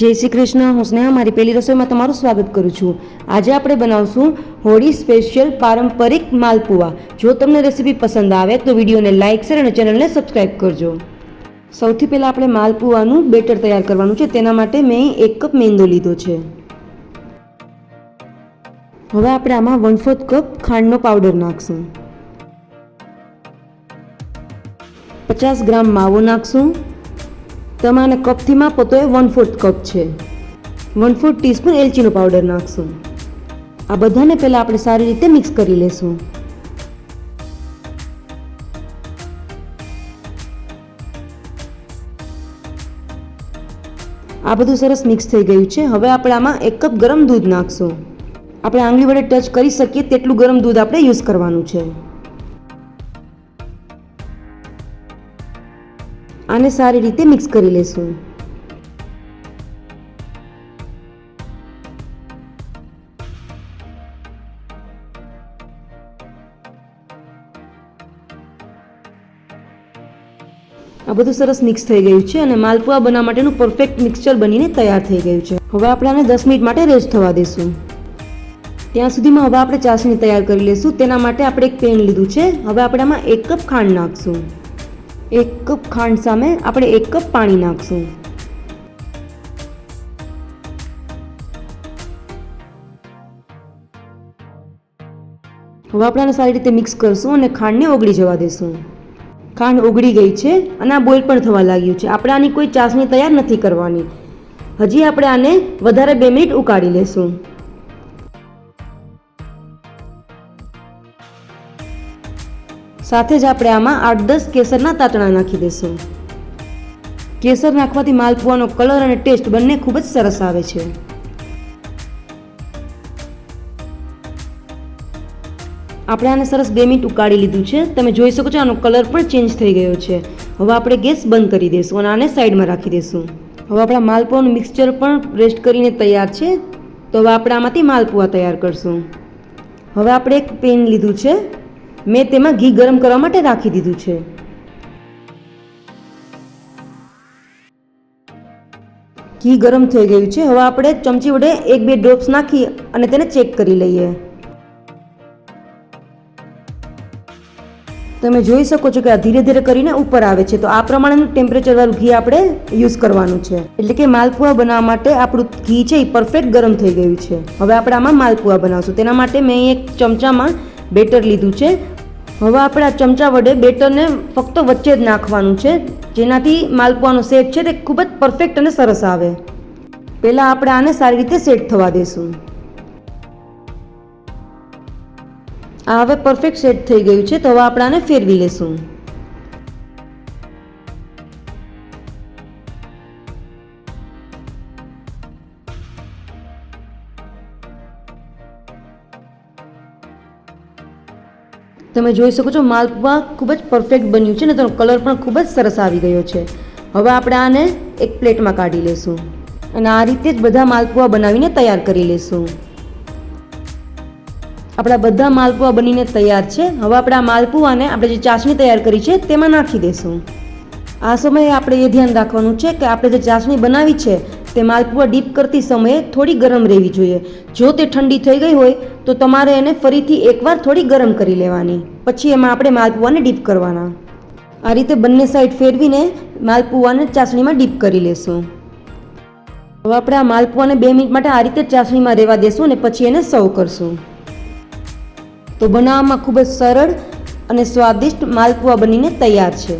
જય શ્રી કૃષ્ણ. હું સ્નેહા મારી પહેલી રસોઈમાં તમારું સ્વાગત કરું છું. આજે આપણે બનાવશું હોળી સ્પેશિયલ પારંપરિક માલપુઆ. જો તમને રેસીપી પસંદ આવે તો વિડીયોને લાઇક શેર અને ચેનલને સબસ્ક્રાઈબ કરજો. સૌથી પહેલાં આપણે માલપુઆનું બેટર તૈયાર કરવાનું છે. તેના માટે મેં 1 કપ મેંદો લીધો છે. હવે આપણે આમાં 1/4 કપ ખાંડનો પાવડર નાખશું. 50 ગ્રામ માવો નાખશું. તમારે કપથી માપો તો એ 1/4 કપ છે. 1/4 ટીસ્પૂન એલચીનો પાવડર નાખશું. આ બધાને પહેલાં આપણે સારી રીતે મિક્સ કરી લેશું. આ બધું સરસ મિક્સ થઈ ગયું છે. હવે આપણે આમાં 1 કપ ગરમ દૂધ નાખશું. આપણે આંગળી વડે ટચ કરી શકીએ તેટલું ગરમ દૂધ આપણે યુઝ કરવાનું છે. આને સારી રીતે મિક્સ કરી લેશું. આ બધું સરસ મિક્સ થઈ ગયું છે અને માલપુઆ બનાવવા માટેનું પરફેક્ટ મિક્સચર બનીને તૈયાર થઈ ગયું છે. હવે આપણે આને 10 મિનિટ માટે રેસ્ટ થવા દઈશું. ત્યાં સુધીમાં હવે આપણે ચાસણી તૈયાર કરી લઈશું. તેના માટે આપણે એક પેન લીધું છે. હવે આપણે આમાં 1 કપ ખાંડ નાખશું. 1 કપ ખાંડ સામે આપણે 1 કપ પાણી નાખશું. હવે આપણે આને સારી રીતે મિક્સ કરશું અને ખાંડને ઓગળી જવા દેશું. ખાંડ ઓગળી ગઈ છે અને આ બોઇલ પણ થવા લાગ્યું છે. આપણે આની કોઈ ચાસણી તૈયાર નથી કરવાની. હજી આપણે આને વધારે 2 મિનિટ ઉકાળી લેશું. સાથે જ આપણે આમાં 8-10 કેસરના તાતણા નાખી દઈશું. કેસર નાખવાથી માલપુઆનો કલર અને ટેસ્ટ બંને ખૂબ જ સરસ આવે છે. આપણે આને સરસ 2 મિનિટ ઉકાળી લીધું છે. તમે જોઈ શકો છો આનો કલર પણ ચેન્જ થઈ ગયો છે. હવે આપણે ગેસ બંધ કરી દઈશું અને આને સાઈડમાં રાખી દઈશું. હવે આપણા માલપુઆનું મિક્સચર પણ રેસ્ટ કરીને તૈયાર છે. તો હવે આપણે આમાંથી માલપુઆ તૈયાર કરશું. હવે આપણે એક પેન લીધું છે. મેં તેમાં ઘી ગરમ કરવા માટે રાખી દીધું છે. ઘી ગરમ થઈ ગયું છે. હવે આપણે ચમચી વડે 1-2 ડ્રોપ્સ નાખી અને તેને ચેક કરી લઈએ. તમે જોઈ શકો છો કે આ ધીરે ધીરે કરીને ઉપર આવે છે. તો આ પ્રમાણેનું ટેમ્પરેચરવાળું ઘી આપણે યુઝ કરવાનું છે. એટલે કે માલપુઆ બનાવવા માટે આપણું ઘી છે એ પરફેક્ટ ગરમ થઈ ગયું છે. હવે આપણે આમાં માલપુઆ બનાવશું. તેના માટે મેં એક ચમચામાં બેટર લીધું છે. હવે આપણે આ ચમચા વડે બેટરને ફક્ત વચ્ચે જ નાખવાનું છે, જેનાથી માલપુઆનો સેટ છે તે ખૂબ જ પરફેક્ટ અને સરસ આવે. પહેલાં આપણે આને સારી રીતે સેટ થવા દઈશું. આ હવે પરફેક્ટ સેટ થઈ ગયું છે. તો હવે આપણે આને ફેરવી લેશું. તમે જોઈ શકો છો માલપુઆ ખૂબ જ પરફેક્ટ બન્યું છે ને તેનો કલર પણ ખૂબ જ સરસ આવી ગયો છે. હવે આપણે આને એક પ્લેટમાં કાઢી લેશું અને આ રીતે જ બધા માલપુઆ બનાવીને તૈયાર કરી લેશું. આપણા બધા માલપુઆ બનીને તૈયાર છે. હવે આપણે આ માલપુઆને આપણે જે ચાસણી તૈયાર કરી છે તેમાં નાખી દઈશું. આ સમયે આપણે એ ધ્યાન રાખવાનું છે કે આપણે જે ચાસણી બનાવી છે તે માલપુઆ ડીપ કરતી સમયે થોડી ગરમ રહેવી જોઈએ. જો તે ઠંડી થઈ ગઈ હોય તો તમારે એને ફરીથી એકવાર થોડી ગરમ કરી લેવાની. પછી એમાં આપણે માલપુઆને ડીપ કરવાના. આ રીતે બંને સાઈડ ફેરવીને માલપુઆને ચાસણીમાં ડીપ કરી લેશું. હવે આપણે આ માલપુઆને 2 મિનિટ માટે આ રીતે ચાસણીમાં રહેવા દેશું અને પછી એને સર્વ કરશું. તો બનાવવામાં ખૂબ જ સરળ અને સ્વાદિષ્ટ માલપુઆ બનીને તૈયાર છે.